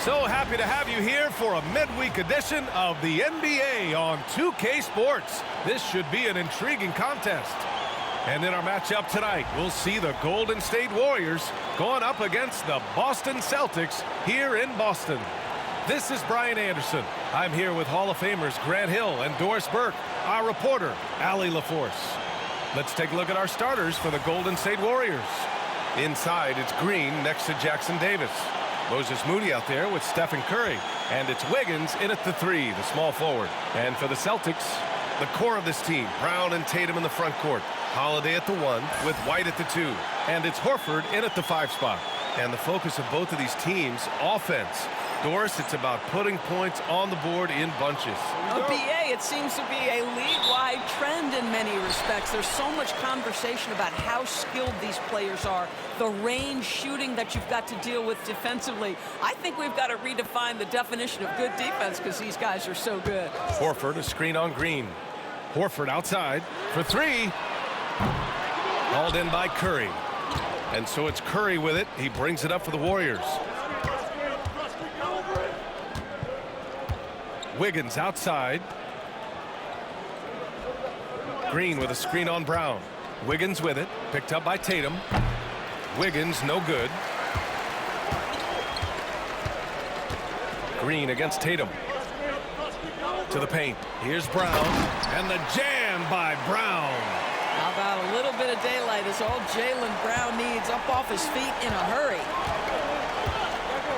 So happy to have you here for a midweek edition of the NBA on 2K Sports. This should be an intriguing contest. And in our matchup tonight, we'll see the Golden State Warriors going up against the Boston Celtics here in Boston. This is Brian Anderson. I'm here with Hall of Famers Grant Hill and Doris Burke, our reporter, Allie LaForce. Let's take a look at our starters for the Golden State Warriors. Inside, it's Green next to Jackson Davis. Moses Moody out there with Stephen Curry. And it's Wiggins in at the 3, the small forward. And for the Celtics, the core of this team, Brown and Tatum in the front court. Holiday at the 1 with White at the 2. And it's Horford in at the 5 spot. And the focus of both of these teams, offense. Doris, it's about putting points on the board in bunches. BA, it seems to be a league-wide trend in many respects. There's so much conversation about how skilled these players are, the range shooting that you've got to deal with defensively. I think we've got to redefine the definition of good defense because these guys are so good. Horford, a screen on Green. Horford outside for 3. Hauled in by Curry. And so it's Curry with it. He brings it up for the Warriors. Wiggins outside. Green with a screen on Brown. Wiggins with it. Picked up by Tatum. Wiggins no good. Green against Tatum. To the paint. Here's Brown. And the jam by Brown. How about a little bit of daylight is all Jaylen Brown needs, up off his feet in a hurry.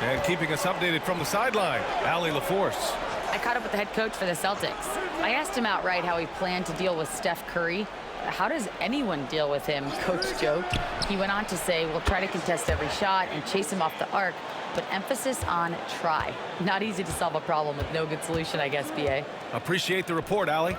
And keeping us updated from the sideline, Allie LaForce. I caught up with the head coach for the Celtics. I asked him outright how he planned to deal with Steph Curry. How does anyone deal with him, Coach joked. He went on to say, we'll try to contest every shot and chase him off the arc, but emphasis on try. Not easy to solve a problem with no good solution, I guess, BA. Appreciate the report, Allie.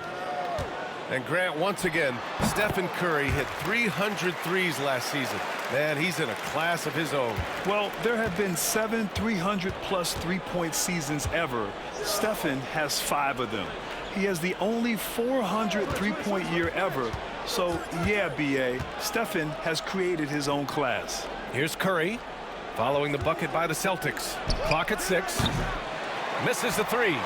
And Grant, once again, Stephen Curry hit 300 threes last season. Man, he's in a class of his own. Well, there have been 7 300-plus three-point seasons ever. Stephen has 5 of them. He has the only 400 three-point year ever. So, yeah, B.A., Stephen has created his own class. Here's Curry, following the bucket by the Celtics. Clock at 6. Misses the 3.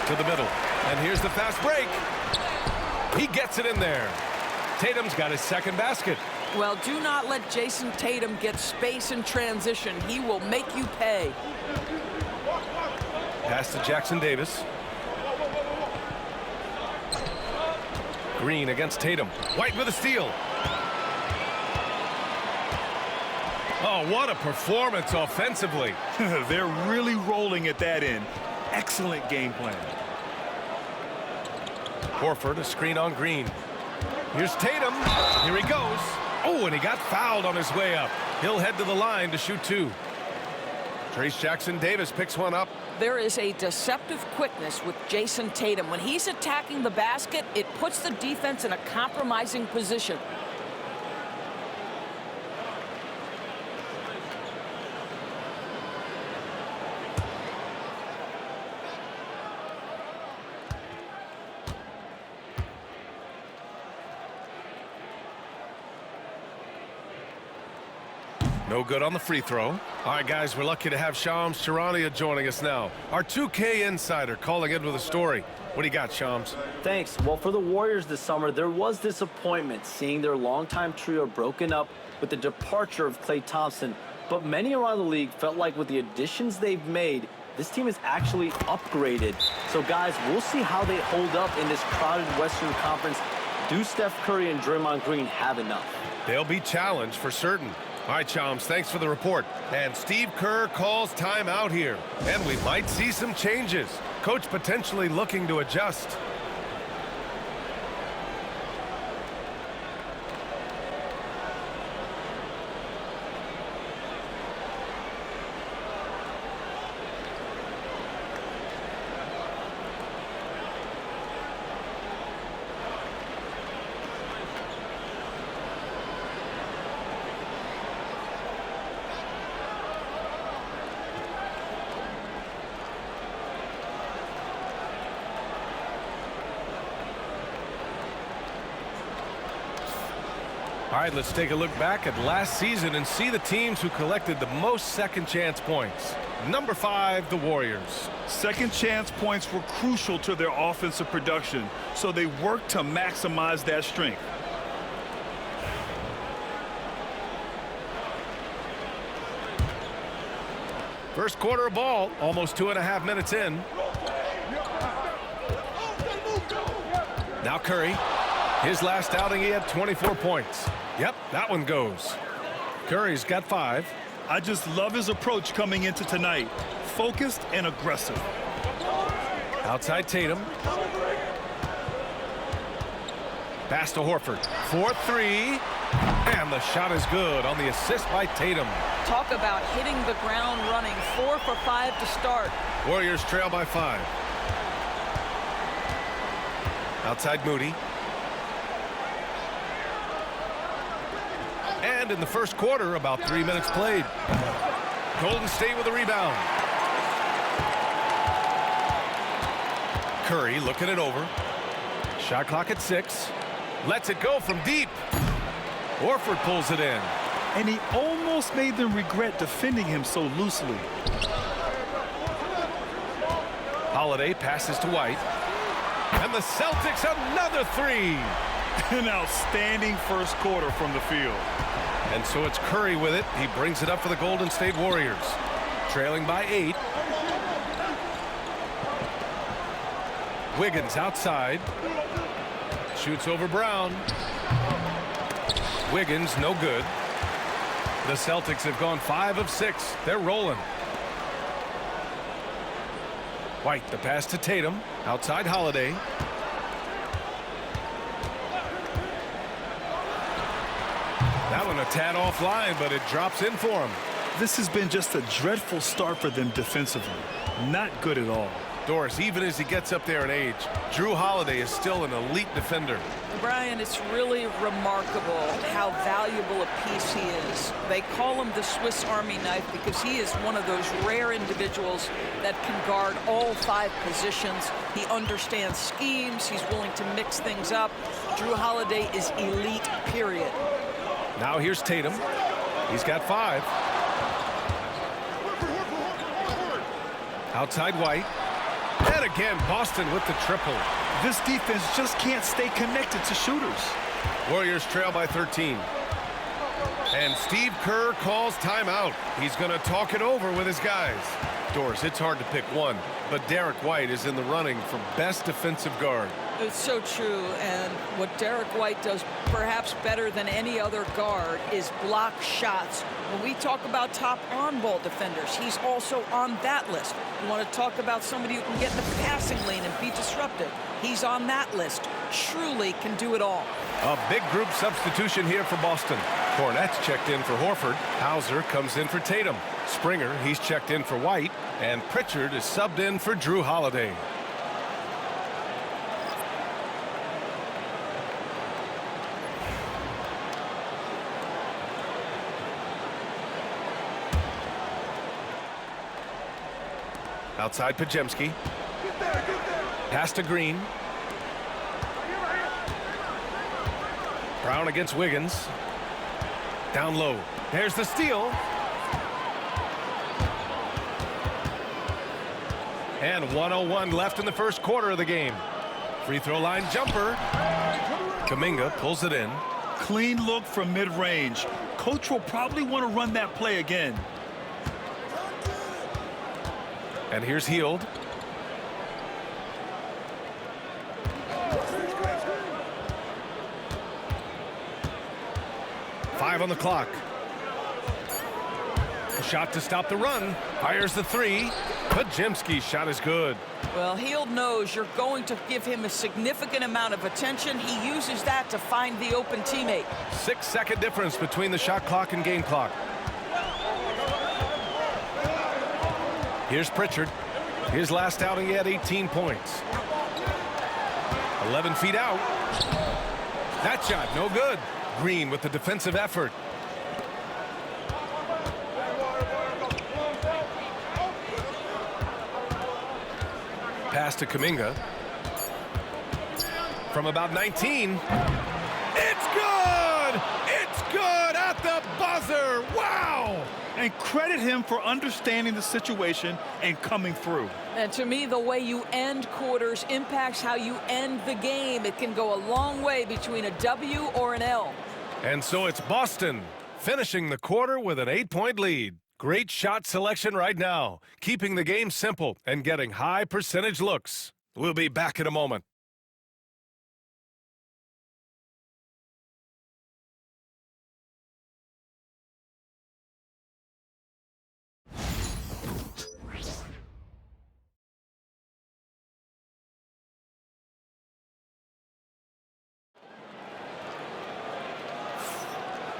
To the middle. And here's the fast break. He gets it in there. Tatum's got his second basket. Well, do not let Jason Tatum get space in transition. He will make you pay. Pass to Jackson Davis. Green against Tatum. White with a steal. Oh, what a performance offensively. They're really rolling at that end. Excellent game plan. Horford, a screen on Green. Here's Tatum. Here he goes. Oh, and he got fouled on his way up. He'll head to the line to shoot 2. Trace Jackson Davis picks one up. There is a deceptive quickness with Jason Tatum. When he's attacking the basket, it puts the defense in a compromising position. No good on the free throw. All right, guys, we're lucky to have Shams Charania joining us now. Our 2K insider calling in with a story. What do you got, Shams? Thanks. Well, for the Warriors this summer, there was disappointment seeing their longtime trio broken up with the departure of Klay Thompson. But many around the league felt like with the additions they've made, this team is actually upgraded. So, guys, we'll see how they hold up in this crowded Western Conference. Do Steph Curry and Draymond Green have enough? They'll be challenged for certain. All right, Chums, thanks for the report. And Steve Kerr calls timeout here. And we might see some changes. Coach potentially looking to adjust. All right, let's take a look back at last season and see the teams who collected the most second chance points. Number 5, the Warriors. Second chance points were crucial to their offensive production, so they worked to maximize that strength. First quarter of ball, almost 2.5 minutes in. Now Curry. His last outing, he had 24 points. Yep, that one goes. Curry's got 5. I just love his approach coming into tonight. Focused and aggressive. Outside Tatum. Pass to Horford. 4-3. And the shot is good on the assist by Tatum. Talk about hitting the ground running. 4 for 5 to start. Warriors trail by 5. Outside Moody. And in the first quarter, about 3 minutes played. Golden State with a rebound. Curry looking it over. Shot clock at 6. Lets it go from deep. Horford pulls it in. And he almost made them regret defending him so loosely. Holiday passes to White. And the Celtics another 3. An outstanding first quarter from the field. And so it's Curry with it. He brings it up for the Golden State Warriors. Trailing by 8. Wiggins outside. Shoots over Brown. Wiggins no good. The Celtics have gone 5 of 6. They're rolling. White, the pass to Tatum. Outside Holiday. That one a tad offline, but it drops in for him. This has been just a dreadful start for them defensively. Not good at all. Doris, even as he gets up there in age, Drew Holiday is still an elite defender. Brian, it's really remarkable how valuable a piece he is. They call him the Swiss Army knife because he is one of those rare individuals that can guard all 5 positions. He understands schemes. He's willing to mix things up. Drew Holiday is elite, period. Now here's Tatum. He's got 5. Outside White. And again, Boston with the triple. This defense just can't stay connected to shooters. Warriors trail by 13. And Steve Kerr calls timeout. He's going to talk it over with his guys. Doris, it's hard to pick one, but Derek White is in the running for best defensive guard. It's so true, and what Derek White does perhaps better than any other guard is block shots. When we talk about top on-ball defenders, he's also on that list. You want to talk about somebody who can get in the passing lane and be disruptive. He's on that list. Truly can do it all. A big group substitution here for Boston. Cornette's checked in for Horford. Hauser comes in for Tatum. Springer, he's checked in for White. And Pritchard is subbed in for Drew Holiday. Outside Pajemski. Pass to Green. Brown against Wiggins. Down low. There's the steal. And 1:01 left in the first quarter of the game. Free throw line jumper. Kuminga pulls it in. Clean look from mid-range. Coach will probably want to run that play again. And here's Hield. Five on the clock. Shot to stop the run. Fires the 3. Pajemski's shot is good. Well, Hield knows you're going to give him a significant amount of attention. He uses that to find the open teammate. 6-second difference between the shot clock and game clock. Here's Pritchard. His last outing, he had 18 points. 11 feet out. That shot, no good. Green with the defensive effort. Pass to Kuminga. From about 19. It's good! It's buzzer. Wow! And credit him for understanding the situation and coming through. And to me, the way you end quarters impacts how you end the game. It can go a long way between a W or an L. And so it's Boston finishing the quarter with an 8-point lead. Great shot selection right now, keeping the game simple and getting high percentage looks. We'll be back in a moment.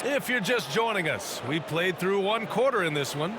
If you're just joining us, we played through one quarter in this one.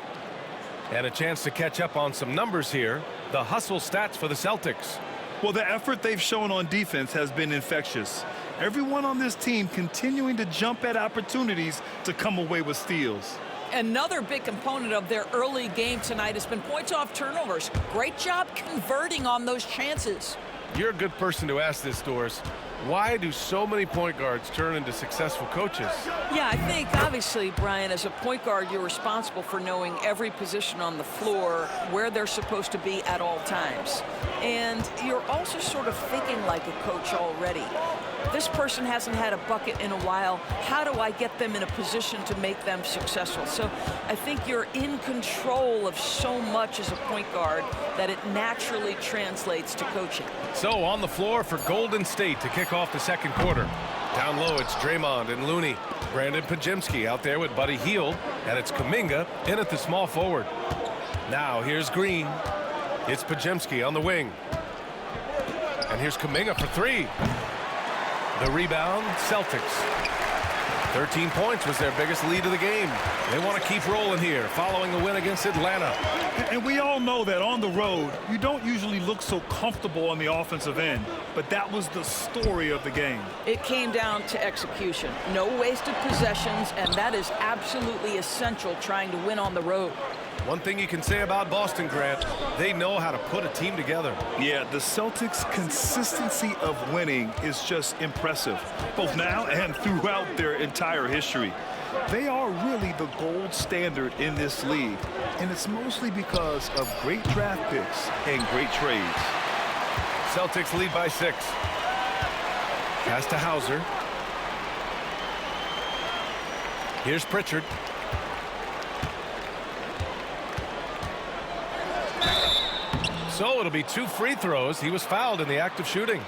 And a chance to catch up on some numbers here. The hustle stats for the Celtics. Well, the effort they've shown on defense has been infectious. Everyone on this team continuing to jump at opportunities to come away with steals. Another big component of their early game tonight has been points off turnovers. Great job converting on those chances. You're a good person to ask this, Doris. Why do so many point guards turn into successful coaches? Yeah, I think obviously, Brian, as a point guard, you're responsible for knowing every position on the floor, where they're supposed to be at all times. And you're also sort of thinking like a coach already. This person hasn't had a bucket in a while. How do I get them in a position to make them successful? So I think you're in control of so much as a point guard that it naturally translates to coaching. So on the floor for Golden State to kick off the second quarter. Down low, it's Draymond and Looney. Brandon Pajemski out there with Buddy Hield. And it's Kuminga in at the small forward. Now here's Green. It's Pajemski on the wing. And here's Kuminga for three. The rebound, Celtics. 13 points was their biggest lead of the game. They want to keep rolling here following the win against Atlanta. And we all know that on the road, you don't usually look so comfortable on the offensive end, but that was the story of the game. It came down to execution. No wasted possessions, and that is absolutely essential trying to win on the road. One thing you can say about Boston, Grant, they know how to put a team together. Yeah, the Celtics' consistency of winning is just impressive, both now and throughout their entire history. They are really the gold standard in this league, and it's mostly because of great draft picks and great trades. Celtics lead by 6. Pass to Hauser. Here's Pritchard. So it'll be 2 free throws. He was fouled in the act of shooting.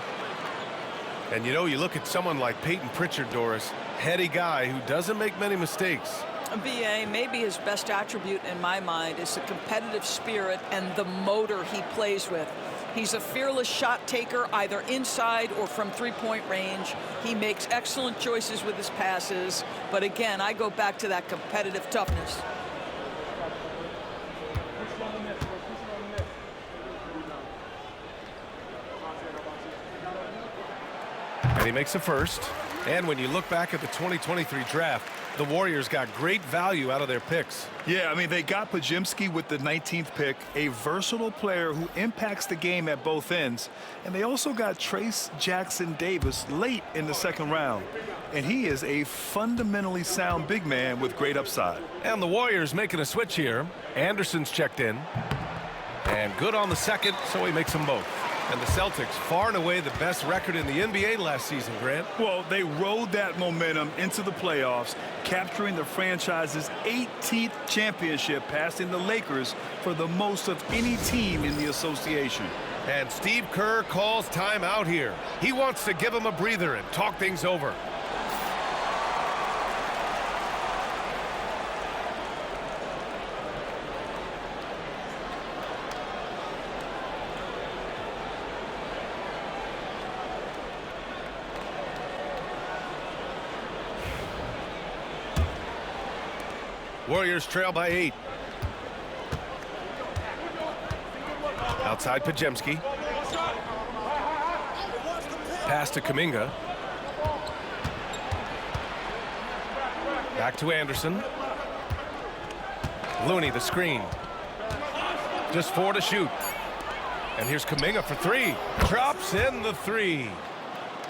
And you know, you look at someone like Peyton Pritchard, Doris, heady guy who doesn't make many mistakes. BA, maybe his best attribute in my mind is the competitive spirit and the motor he plays with. He's a fearless shot taker, either inside or from three-point range. He makes excellent choices with his passes. But again, I go back to that competitive toughness. And he makes a first. And when you look back at the 2023 draft, the Warriors got great value out of their picks. Yeah, I mean, they got Pajemski with the 19th pick, a versatile player who impacts the game at both ends. And they also got Trace Jackson Davis late in the second round. And he is a fundamentally sound big man with great upside. And the Warriors making a switch here. Anderson's checked in. And good on the second, so he makes them both. And the Celtics, far and away the best record in the NBA last season, Grant. Well, they rode that momentum into the playoffs, capturing the franchise's 18th championship, passing the Lakers for the most of any team in the association. And Steve Kerr calls timeout here. He wants to give him a breather and talk things over. Warriors trail by 8. Outside Pajemski. Pass to Kuminga. Back to Anderson. Looney, the screen. Just 4 to shoot. And here's Kuminga for 3. Drops in the 3.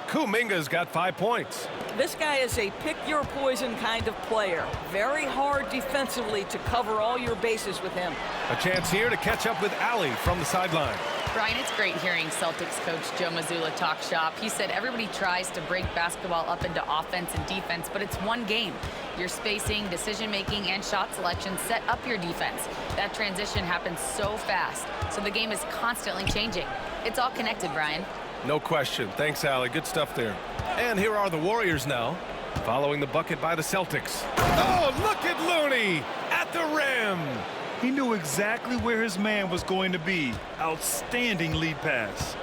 Kuminga's got 5 points. This guy is a pick-your-poison kind of player. Very hard defensively to cover all your bases with him. A chance here to catch up with Allie from the sideline. Brian, it's great hearing Celtics coach Joe Mazzulla talk shop. He said everybody tries to break basketball up into offense and defense, but it's one game. Your spacing, decision-making, and shot selection set up your defense. That transition happens so fast, so the game is constantly changing. It's all connected, Brian. No question. Thanks, Allie. Good stuff there. And here are the Warriors now, following the bucket by the Celtics. Oh, look at Looney at the rim. He knew exactly where his man was going to be. Outstanding lead pass.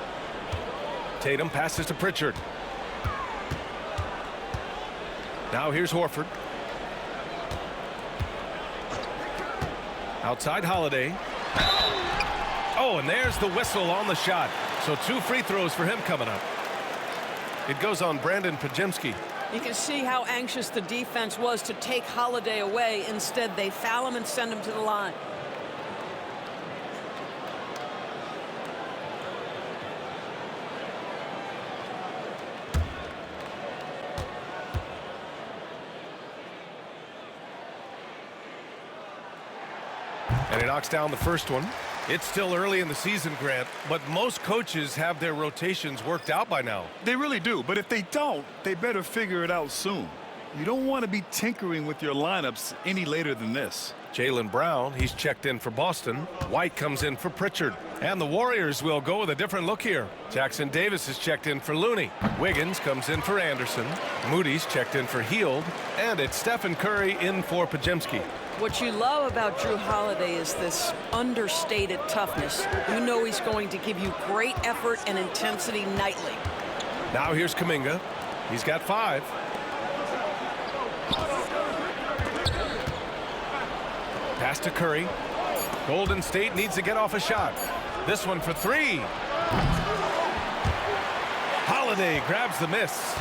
Tatum passes to Pritchard. Now here's Horford. Outside Holiday. Oh, and there's the whistle on the shot. So 2 free throws for him coming up. It goes on Brandon Pajemski. You can see how anxious the defense was to take Holiday away. Instead, they foul him and send him to the line. And he knocks down the first one. It's still early in the season, Grant, but most coaches have their rotations worked out by now. They really do, but if they don't, they better figure it out soon. You don't want to be tinkering with your lineups any later than this. Jaylen Brown, he's checked in for Boston. White comes in for Pritchard. And the Warriors will go with a different look here. Jackson Davis is checked in for Looney. Wiggins comes in for Anderson. Moody's checked in for Hield. And it's Stephen Curry in for Pajemski. What you love about Drew Holiday is this understated toughness. You know he's going to give you great effort and intensity nightly. Now here's Kuminga. He's got 5. Pass to Curry. Golden State needs to get off a shot. This one for 3. Holiday grabs the miss.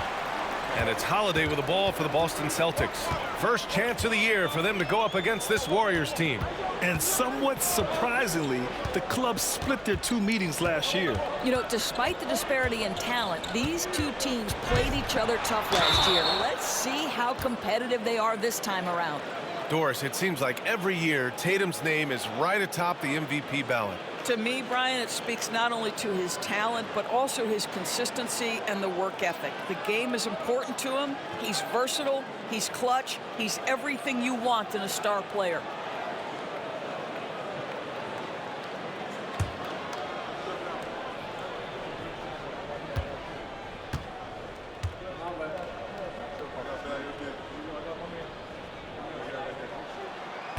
And it's Holiday with the ball for the Boston Celtics. First chance of the year for them to go up against this Warriors team. And somewhat surprisingly, the club split their 2 meetings last year. You know, despite the disparity in talent, these 2 teams played each other tough last year. Let's see how competitive they are this time around. Doris, it seems like every year Tatum's name is right atop the MVP ballot. To me, Brian, it speaks not only to his talent, but also his consistency and the work ethic. The game is important to him. He's versatile. He's clutch. He's everything you want in a star player.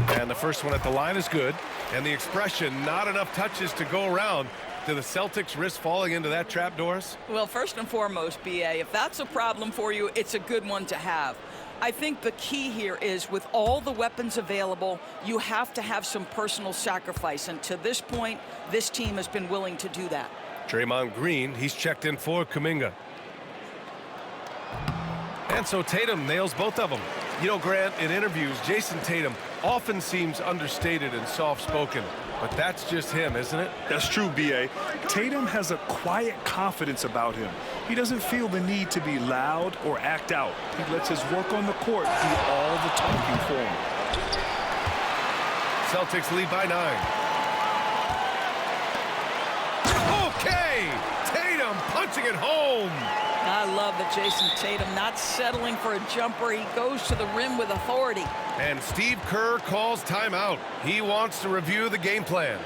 And the first one at the line is good. And the expression, not enough touches to go around. Do the Celtics risk falling into that trap, Doris? Well, first and foremost, B.A., if that's a problem for you, it's a good one to have. I think the key here is with all the weapons available, you have to have some personal sacrifice. And to this point, this team has been willing to do that. Draymond Green, he's checked in for Kuminga. And so Tatum nails both of them. You know, Grant, in interviews, Jason Tatum often seems understated and soft-spoken. But that's just him, isn't it? That's true, B.A. Tatum has a quiet confidence about him. He doesn't feel the need to be loud or act out. He lets his work on the court do all the talking for him. Celtics lead by 9. Okay! Tatum punching it home! I love that Jason Tatum not settling for a jumper. He goes to the rim with authority. And Steve Kerr calls timeout. He wants to review the game plan.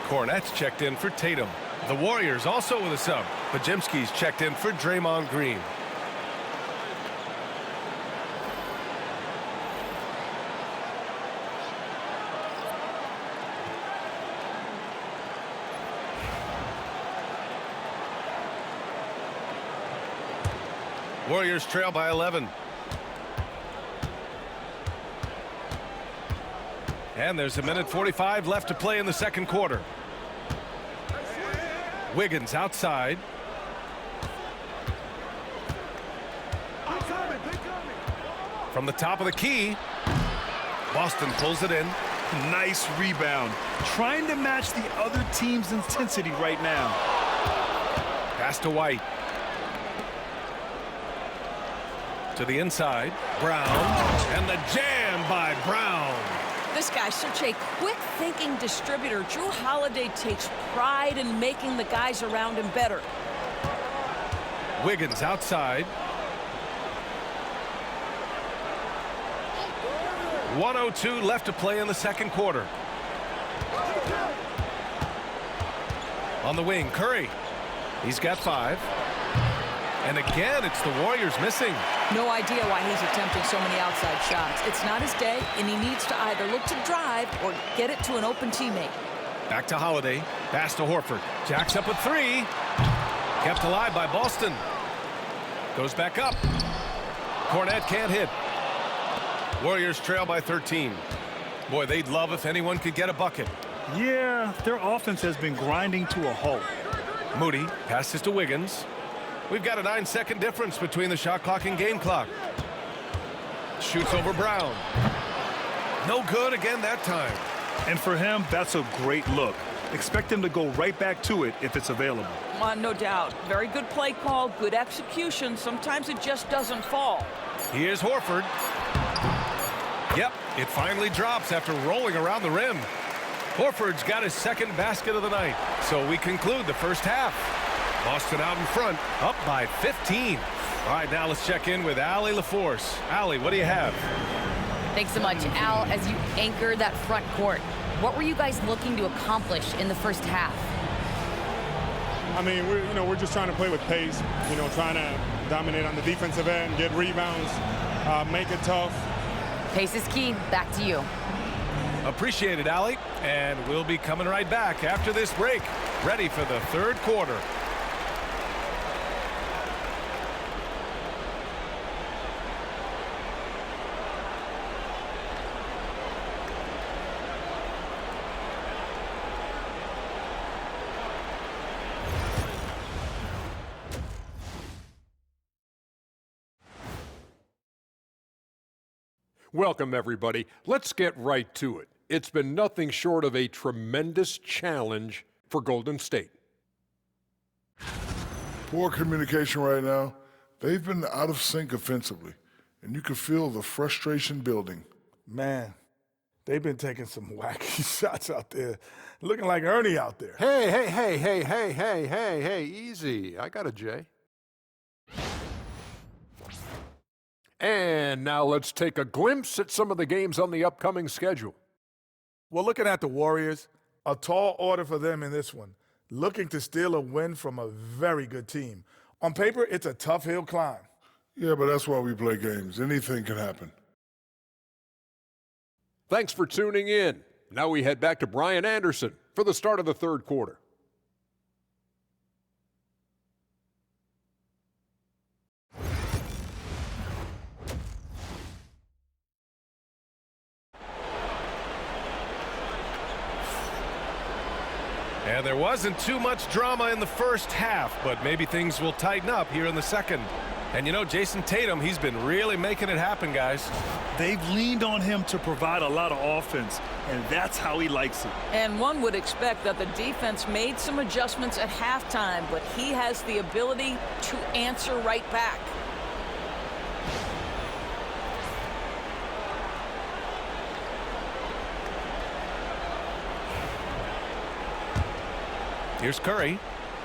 Kornet's checked in for Tatum. The Warriors also with a sub. Pajemski's checked in for Draymond Green. Warriors trail by 11. And there's 1:45 left to play in the second quarter. Wiggins outside. From the top of the key. Boston pulls it in. Nice rebound. Trying to match the other team's intensity right now. Pass to White. To the inside. Brown. And the jam by Brown. This guy's such a quick-thinking distributor. Drew Holiday takes pride in making the guys around him better. Wiggins outside. 1:02 left to play in the second quarter. On the wing, Curry. He's got 5. And again, it's the Warriors missing. No idea why he's attempting so many outside shots. It's not his day, and he needs to either look to drive or get it to an open teammate. Back to Holiday. Pass to Horford. Jacks up a 3. Kept alive by Boston. Goes back up. Cornette can't hit. Warriors trail by 13. Boy, they'd love if anyone could get a bucket. Yeah, their offense has been grinding to a halt. Moody passes to Wiggins. We've got a 9-second difference between the shot clock and game clock. Shoots over Brown. No good again that time. And for him, that's a great look. Expect him to go right back to it if it's available. No doubt. Very good play call, good execution. Sometimes it just doesn't fall. Here's Horford. Yep, it finally drops after rolling around the rim. Horford's got his second basket of the night. So we conclude the first half. Boston out in front, up by 15. All right, now let's check in with Allie LaForce. Allie, what do you have? Thanks so much, Al. As you anchor that front court, what were you guys looking to accomplish in the first half? I mean, we're just trying to play with pace. Trying to dominate on the defensive end, get rebounds, make it tough. Pace is key. Back to you. Appreciate it, Allie. And we'll be coming right back after this break. Ready for the third quarter. Welcome, everybody. Let's get right to it. It's been nothing short of a tremendous challenge for Golden State. Poor communication right now. They've been out of sync offensively, and you can feel the frustration building. Man, they've been taking some wacky shots out there, looking like Ernie out there. Hey, easy. I got a J. And now let's take a glimpse at some of the games on the upcoming schedule. Well, looking at the Warriors, a tall order for them in this one, looking to steal a win from a very good team. On paper, it's a tough hill climb. Yeah, but that's why we play games. Anything can happen. Thanks for tuning in. Now we head back to Brian Anderson for the start of the third quarter. And there wasn't too much drama in the first half, but maybe things will tighten up here in the second. And Jason Tatum, he's been really making it happen, guys. They've leaned on him to provide a lot of offense, and that's how he likes it. And one would expect that the defense made some adjustments at halftime, but he has the ability to answer right back. Here's Curry.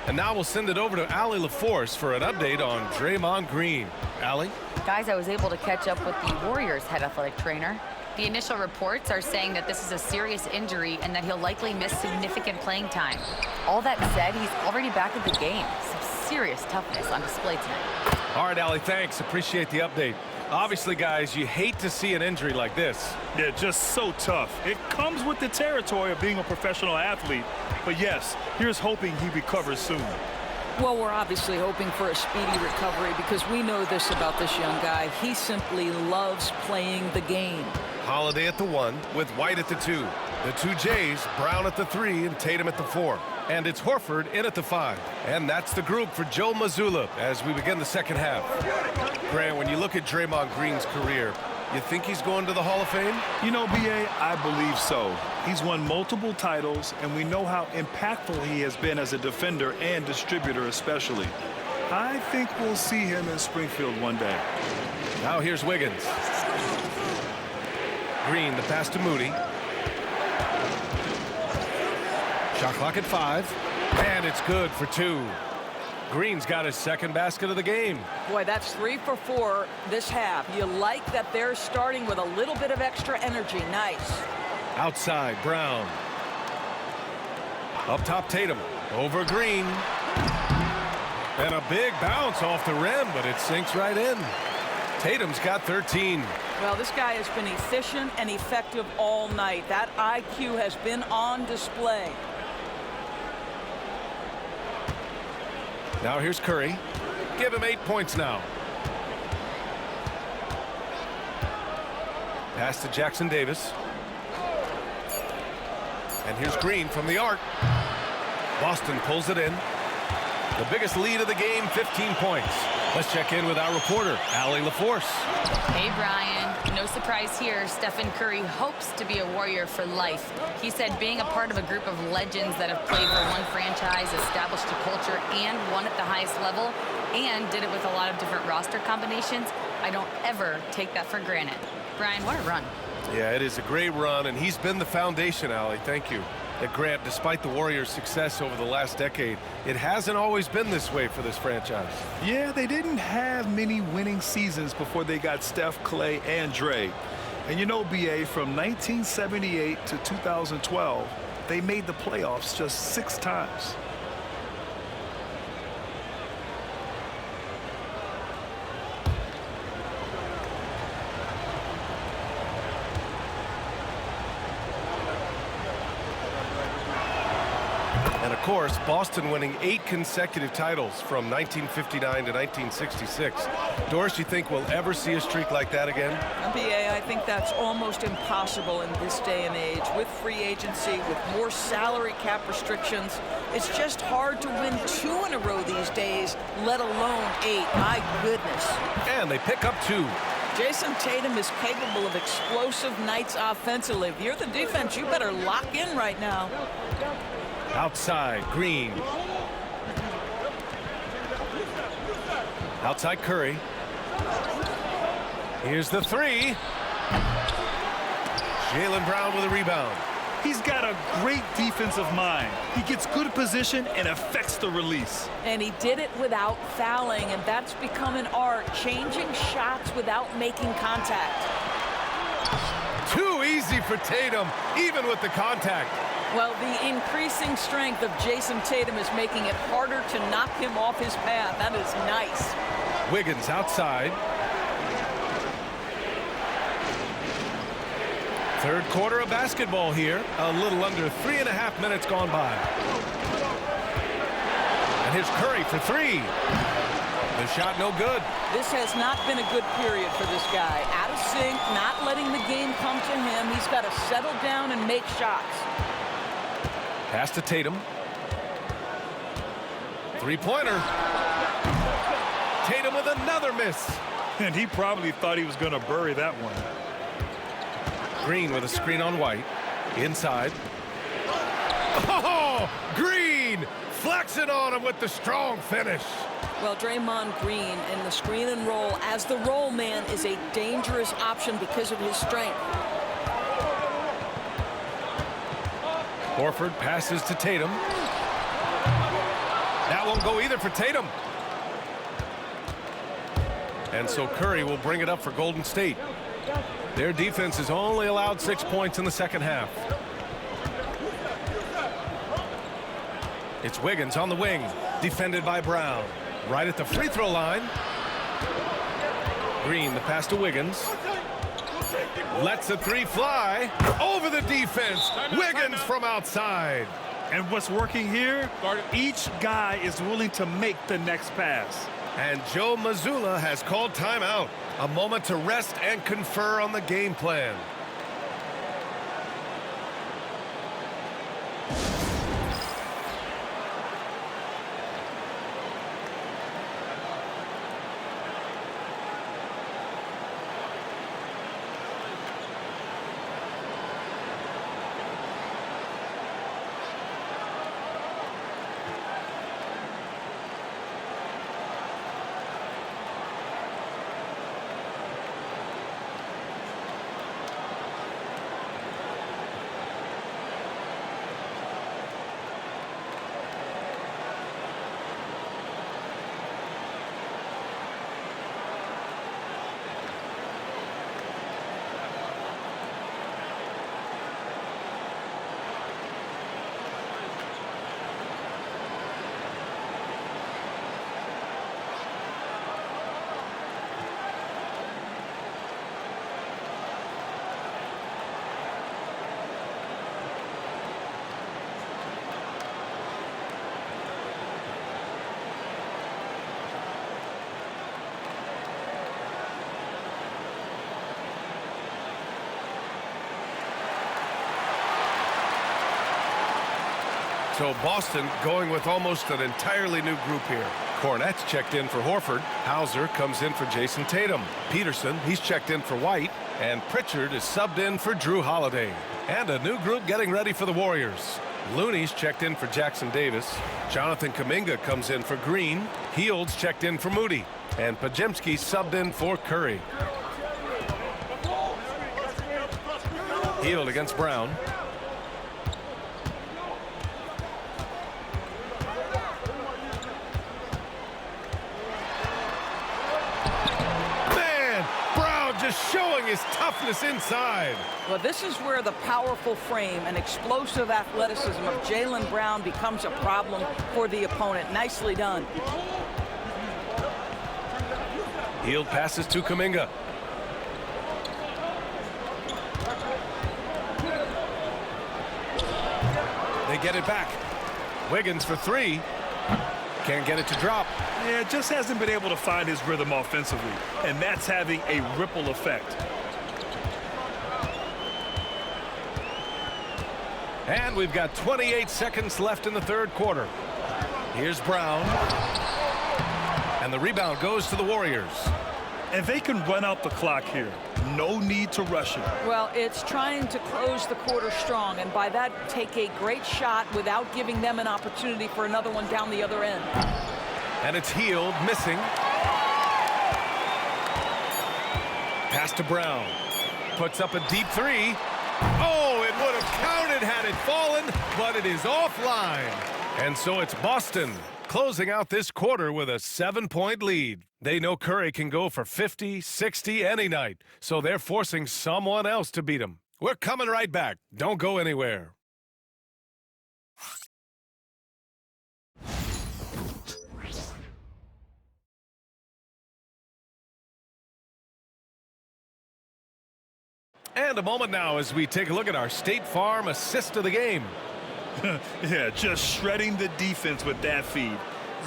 And now we'll send it over to Allie LaForce for an update on Draymond Green. Allie? Guys, I was able to catch up with the Warriors head athletic trainer. The initial reports are saying that this is a serious injury and that he'll likely miss significant playing time. All that said, he's already back at the game. Some serious toughness on display tonight. All right, Allie, thanks. Appreciate the update. Obviously, guys, you hate to see an injury like this. Yeah, just so tough. It comes with the territory of being a professional athlete. But yes, here's hoping he recovers soon. Well, we're obviously hoping for a speedy recovery because we know this about this young guy. He simply loves playing the game. Holiday at the 1 with White at the 2. The two Jays, Brown at the 3 and Tatum at the 4. And it's Horford in at the 5. And that's the group for Joe Mazzulla as we begin the second half. Grant, when you look at Draymond Green's career, You think he's going to the Hall of Fame? You know, B.A., I believe so. He's won multiple titles, and we know how impactful he has been as a defender and distributor especially. I think we'll see him in Springfield one day. Now here's Wiggins. Green, the pass to Moody. Shot clock at 5. And it's good for 2. Green's got his second basket of the game. Boy, that's 3 for 4 this half. You like that they're starting with a little bit of extra energy. Nice. Outside, Brown. Up top, Tatum. Over Green. And a big bounce off the rim, but it sinks right in. Tatum's got 13. Well, this guy has been efficient and effective all night. That IQ has been on display. Now here's Curry. Give him 8 points now. Pass to Jackson Davis. And here's Green from the arc. Boston pulls it in. The biggest lead of the game, 15 points. Let's check in with our reporter, Allie LaForce. Hey, Brian. No surprise here. Stephen Curry hopes to be a Warrior for life. He said being a part of a group of legends that have played for one franchise, established a culture, and won at the highest level, and did it with a lot of different roster combinations, I don't ever take that for granted. Brian, what a run. Yeah, it is a great run, and he's been the foundation, Allie. Thank you. Grant, despite the Warriors' success over the last decade, it hasn't always been this way for this franchise. Yeah, they didn't have many winning seasons before they got Steph, Clay, and Dre. And you know, B.A., from 1978 to 2012, they made the playoffs just 6 times. And of course, Boston winning 8 consecutive titles from 1959 to 1966. Doris, you think we'll ever see a streak like that again? NBA, I think that's almost impossible in this day and age. With free agency, with more salary cap restrictions, it's just hard to win 2 in a row these days, let alone 8. My goodness. And they pick up 2. Jason Tatum is capable of explosive nights offensively. If you're the defense, you better lock in right now. Outside, Green. Outside, Curry. Here's the 3. Jaylen Brown with a rebound. He's got a great defensive mind. He gets good position and affects the release. And he did it without fouling, and that's become an art, changing shots without making contact. Too easy for Tatum, even with the contact. Well, the increasing strength of Jason Tatum is making it harder to knock him off his path. That is nice. Wiggins outside. Third quarter of basketball here. A little under 3.5 minutes gone by. And here's Curry for 3. The shot no good. This has not been a good period for this guy. Out of sync, not letting the game come to him. He's got to settle down and make shots. Pass to Tatum. 3-pointer. Tatum with another miss. And he probably thought he was going to bury that one. Green with a screen on White. Inside. Oh, Green flexing on him with the strong finish. Well, Draymond Green in the screen and roll as the roll man is a dangerous option because of his strength. Horford passes to Tatum. That won't go either for Tatum. And so Curry will bring it up for Golden State. Their defense has only allowed 6 points in the second half. It's Wiggins on the wing, defended by Brown. Right at the free throw line. Green, the pass to Wiggins. Lets the 3 fly over the defense. Wiggins from outside. And what's working here? Each guy is willing to make the next pass. And Joe Mazzulla has called timeout. A moment to rest and confer on the game plan. So Boston going with almost an entirely new group here. Cornette's checked in for Horford. Hauser comes in for Jason Tatum. Peterson, he's checked in for White. And Pritchard is subbed in for Drew Holiday. And a new group getting ready for the Warriors. Looney's checked in for Jackson Davis. Jonathan Kuminga comes in for Green. Hield's checked in for Moody. And Podziemski subbed in for Curry. Hield against Brown. Just showing his toughness inside. Well, this is where the powerful frame and explosive athleticism of Jaylen Brown becomes a problem for the opponent. Nicely done. Hield passes to Kuminga. They get it back. Wiggins for three. Can't get it to drop. Yeah, just hasn't been able to find his rhythm offensively, and that's having a ripple effect. And we've got 28 seconds left in the third quarter. Here's Brown. And the rebound goes to the Warriors. And they can run out the clock here. No need to rush it. Well, it's trying to close the quarter strong, and by that, take a great shot without giving them an opportunity for another one down the other end. And it's Hield missing. Pass to Brown. Puts up a deep three. Oh, it would have counted had it fallen, but it is offline. And so it's Boston closing out this quarter with a 7-point lead. They know Curry can go for 50, 60 any night, so they're forcing someone else to beat him. We're coming right back. Don't go anywhere. And a moment now as we take a look at our State Farm assist of the game. Yeah, just shredding the defense with that feed.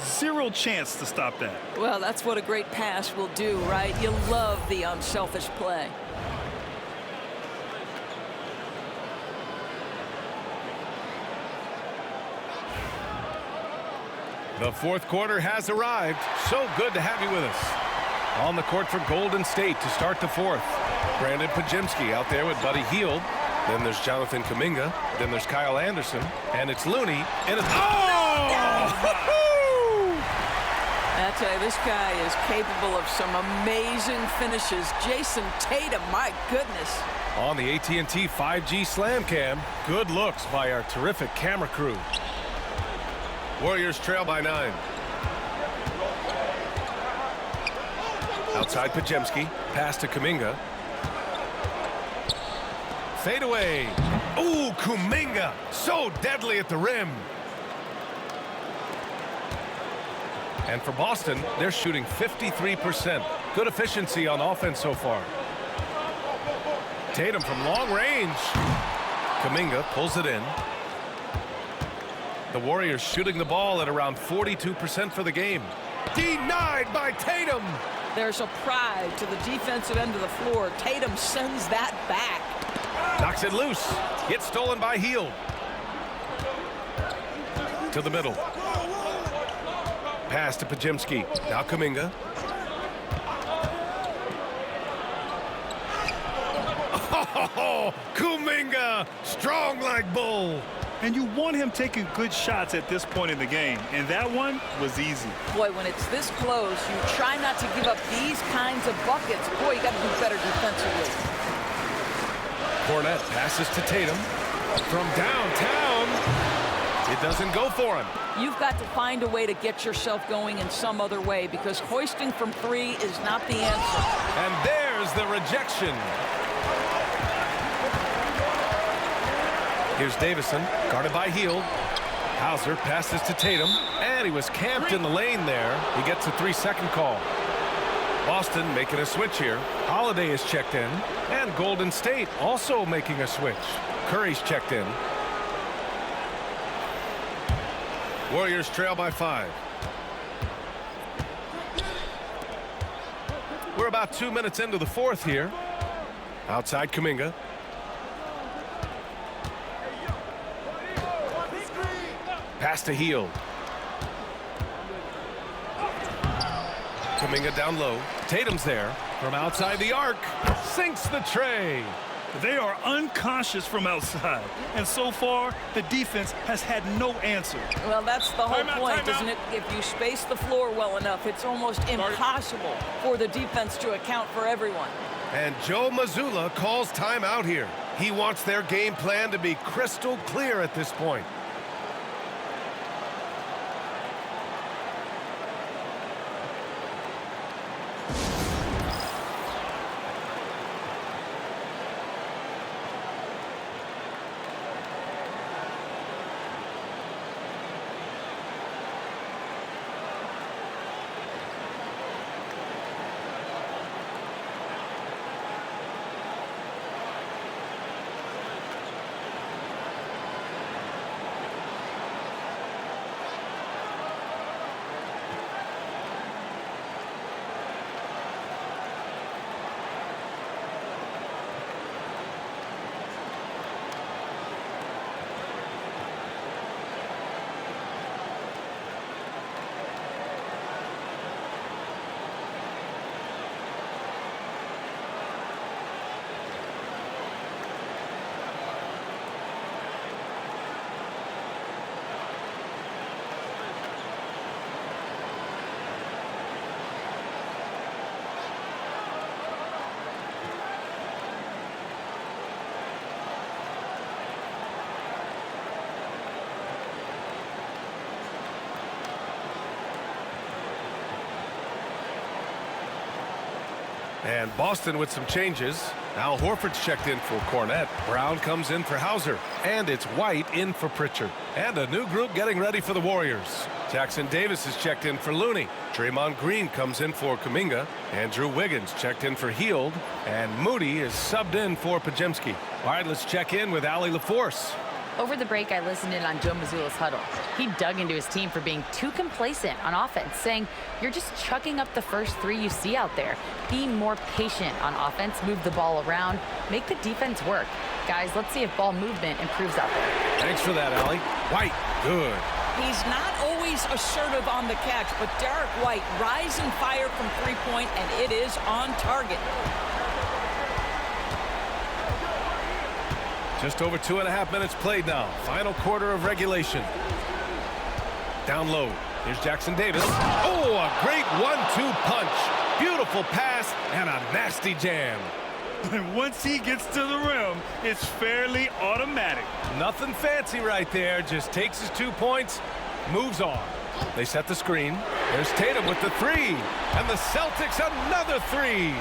Zero chance to stop that. Well, that's what a great pass will do, right? You love the unselfish play. The fourth quarter has arrived. So good to have you with us. On the court for Golden State to start the fourth. Brandon Podziemski out there with Buddy Hield. Then there's Jonathan Kuminga. Then there's Kyle Anderson. And it's Looney. And it's... Oh! I tell you, this guy is capable of some amazing finishes. Jason Tatum, my goodness. On the AT&T 5G Slam Cam, good looks by our terrific camera crew. Warriors trail by 9. Outside Podziemski, pass to Kuminga. Fade away. Ooh, Kuminga, so deadly at the rim. And for Boston, they're shooting 53%. Good efficiency on offense so far. Tatum from long range. Kuminga pulls it in. The Warriors shooting the ball at around 42% for the game. Denied by Tatum. There's a pride to the defensive end of the floor. Tatum sends that back. Knocks it loose. Gets stolen by Hield. To the middle. Pass to Podziemski. Now Kuminga. Oh, Kuminga, strong like bull. And you want him taking good shots at this point in the game, and that one was easy. Boy, when it's this close, you try not to give up these kinds of buckets. Boy, you got to do better defensively. Cornette passes to Tatum. From downtown, it doesn't go for him. You've got to find a way to get yourself going in some other way, because hoisting from three is not the answer. And there's the rejection. Here's Davison, guarded by Hield. Hauser passes to Tatum, and he was camped in the lane there. He gets a 3-second call. Boston making a switch here. Holiday is checked in, and Golden State also making a switch. Curry's checked in. Warriors trail by 5. We're about 2 minutes into the fourth here. Outside Kuminga. Pass to Hield. Kuminga down low. Tatum's there from outside the arc. Sinks the tray. They are unconscious from outside, and so far the defense has had no answer. Well, that's the whole point, timeout. isn't it? If you space the floor well enough, it's almost impossible for the defense to account for everyone. And Joe Mazzulla calls timeout here. He wants their game plan to be crystal clear at this point. And Boston with some changes. Al Horford's checked in for Cornette. Brown comes in for Hauser. And it's White in for Pritchard. And a new group getting ready for the Warriors. Jackson Davis is checked in for Looney. Draymond Green comes in for Kuminga. Andrew Wiggins checked in for Hield. And Moody is subbed in for Podziemski. All right, let's check in with Allie LaForce. Over the break, I listened in on Joe Mazzulla's huddle. He dug into his team for being too complacent on offense, saying, you're just chucking up the first three you see out there. Be more patient on offense, move the ball around, make the defense work. Guys, let's see if ball movement improves out there. Thanks for that, Allie. White, good. He's not always assertive on the catch, but Derek White, rise and fire from three-point, and it is on target. Just over 2.5 minutes played now. Final quarter of regulation. Down low. Here's Jackson Davis. Oh, a great 1-2 punch. Beautiful pass and a nasty jam. And once he gets to the rim, it's fairly automatic. Nothing fancy right there. Just takes his 2 points, moves on. They set the screen. There's Tatum with the three. And the Celtics another three.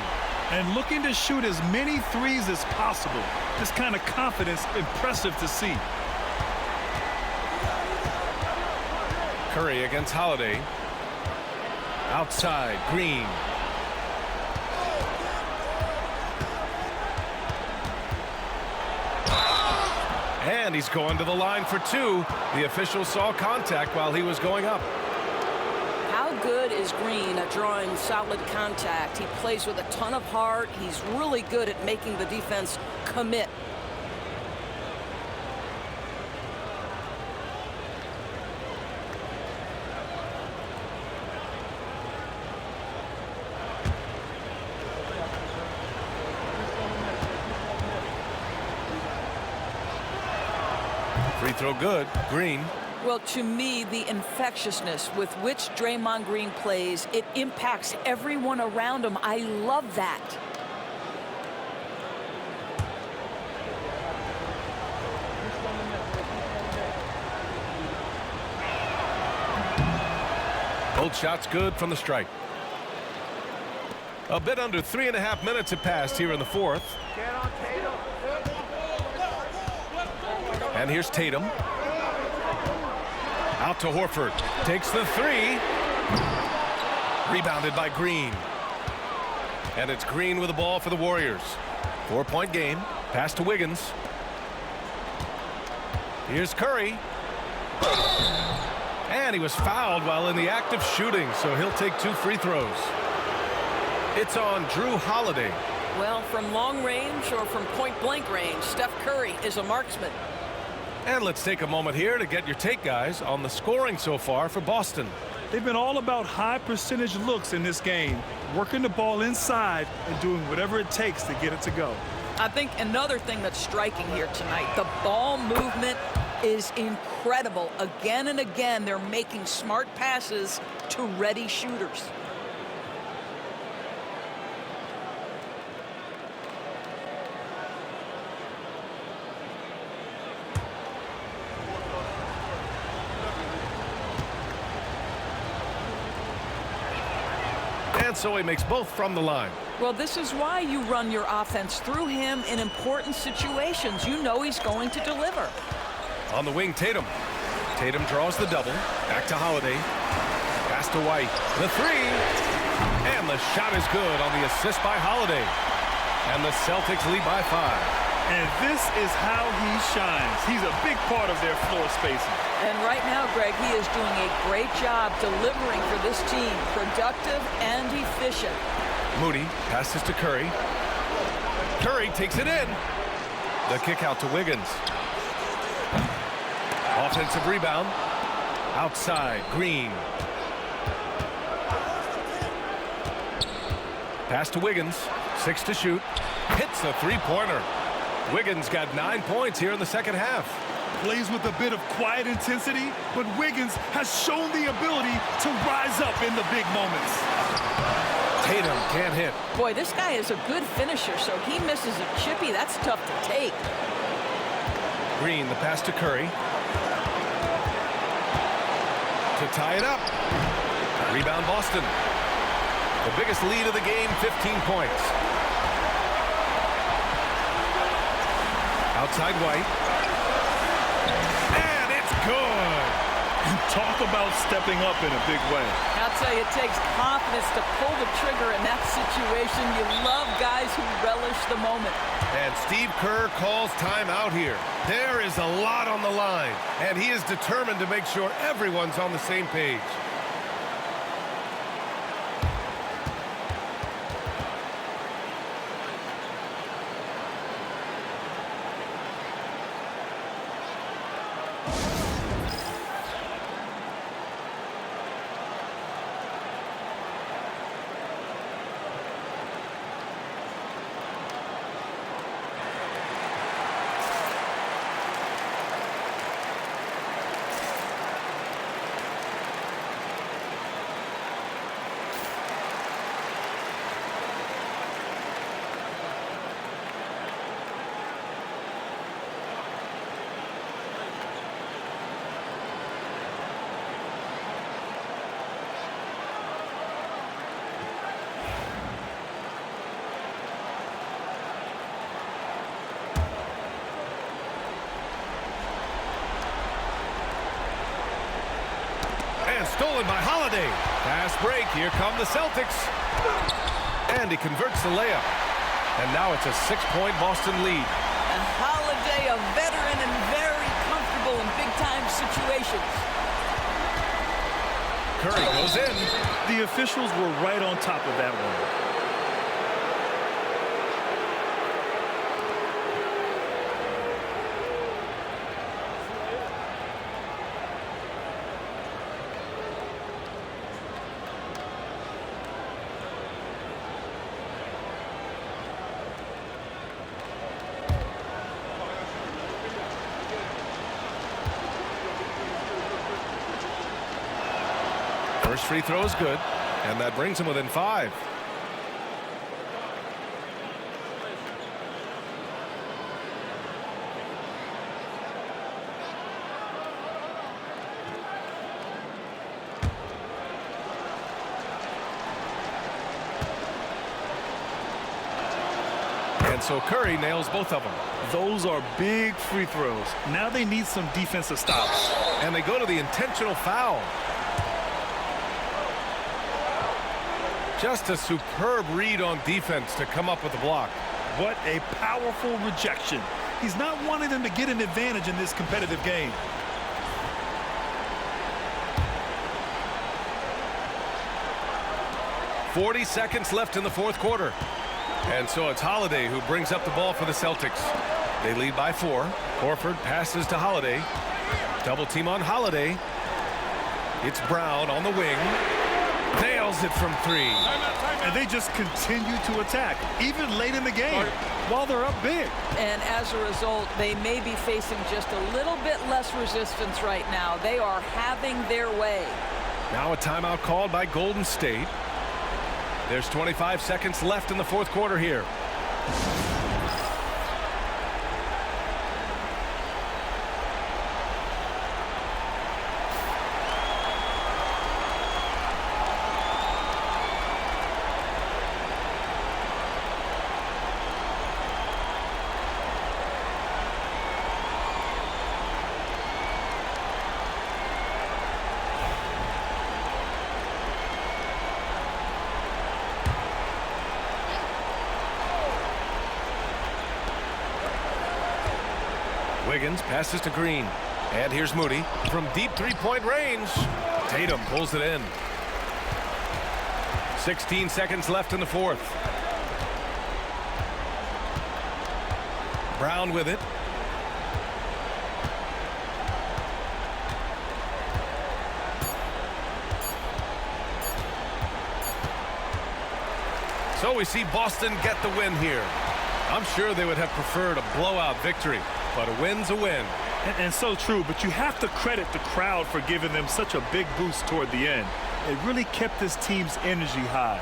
And looking to shoot as many threes as possible. This kind of confidence, impressive to see. Curry against Holiday. Outside, Green. And he's going to the line for two. The official saw contact while he was going up. How good is Green at drawing solid contact? He plays with a ton of heart. He's really good at making the defense commit. Free throw good. Green. Well, to me, the infectiousness with which Draymond Green plays, it impacts everyone around him. I love that. Both shots good from the stripe. A bit under 3.5 minutes have passed here in the fourth. And here's Tatum. Out to Horford. Takes the three. Rebounded by Green. And it's Green with the ball for the Warriors. 4-point game. Pass to Wiggins. Here's Curry. And he was fouled while in the act of shooting, so he'll take 2 free throws. It's on Drew Holiday. Well, from long range or from point-blank range, Steph Curry is a marksman. And let's take a moment here to get your take, guys, on the scoring so far for Boston. They've been all about high percentage looks in this game, working the ball inside and doing whatever it takes to get it to go. I think another thing that's striking here tonight, the ball movement is incredible. Again and again, they're making smart passes to ready shooters. And so he makes both from the line. Well, this is why you run your offense through him in important situations. You know he's going to deliver. On the wing, Tatum. Tatum draws the double. Back to Holiday. Pass to White. The three. And the shot is good on the assist by Holiday. And the Celtics lead by 5. And this is how he shines. He's a big part of their floor spacing. And right now, Greg, he is doing a great job delivering for this team. Productive and efficient. Moody passes to Curry. Curry takes it in. The kick out to Wiggins. Offensive rebound. Outside, Green. Pass to Wiggins. 6 to shoot. Hits a three-pointer. Wiggins got 9 points here in the second half. Plays with a bit of quiet intensity, but Wiggins has shown the ability to rise up in the big moments. Tatum can't hit. Boy, this guy is a good finisher, so he misses a chippy. That's tough to take. Green, the pass to Curry. To tie it up. Rebound Boston. The biggest lead of the game, 15 points. Outside White. And it's good. Talk about stepping up in a big way. I'll tell you, it takes confidence to pull the trigger in that situation. You love guys who relish the moment. And Steve Kerr calls timeout here. There is a lot on the line, and he is determined to make sure everyone's on the same page. Stolen by Holiday. Fast break. Here come the Celtics. And he converts the layup. And now it's a 6-point Boston lead. And Holiday, a veteran and very comfortable in big-time situations. Curry goes in. The officials were right on top of that one. First free throw is good, and that brings him within 5. And so Curry nails both of them. Those are big free throws. Now they need some defensive stops. And they go to the intentional foul. Just a superb read on defense to come up with the block. What a powerful rejection. He's not wanting them to get an advantage in this competitive game. .40 seconds left in the fourth quarter. And so it's Holiday who brings up the ball for the Celtics. They lead by 4. Horford passes to Holiday. Double team on Holiday. It's Brown on the wing. Nails it from 3. And they just continue to attack, even late in the game, while they're up big. And as a result, they may be facing just a little bit less resistance right now. They are having their way. Now a timeout called by Golden State. There's 25 seconds left in the fourth quarter here. Wiggins passes to Green. And here's Moody from deep three-point range. Tatum pulls it in. 16 seconds left in the fourth. Brown with it. So we see Boston get the win here. I'm sure they would have preferred a blowout victory, but a win's a win. And so true, but you have to credit the crowd for giving them such a big boost toward the end. It really kept this team's energy high.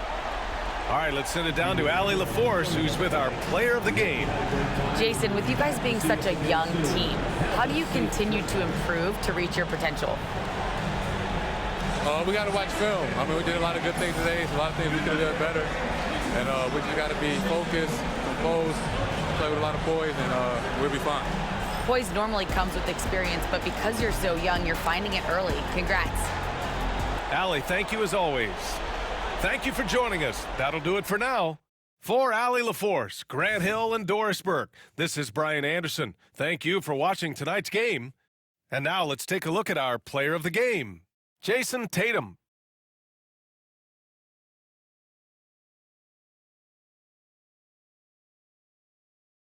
All right, let's send it down to Allie LaForce, who's with our player of the game. Jason, with you guys being such a young team, how do you continue to improve to reach your potential? We got to watch film. I mean, we did a lot of good things today. A lot of things we could have done better. And we just got to be focused, composed, play with a lot of poise, and we'll be fine. Poise normally comes with experience, but because you're so young, you're finding it early. Congrats. Allie, thank you as always. Thank you for joining us. That'll do it for now. For Allie LaForce, Grant Hill, and Doris Burke, this is Brian Anderson. Thank you for watching tonight's game. And now let's take a look at our player of the game, Jason Tatum.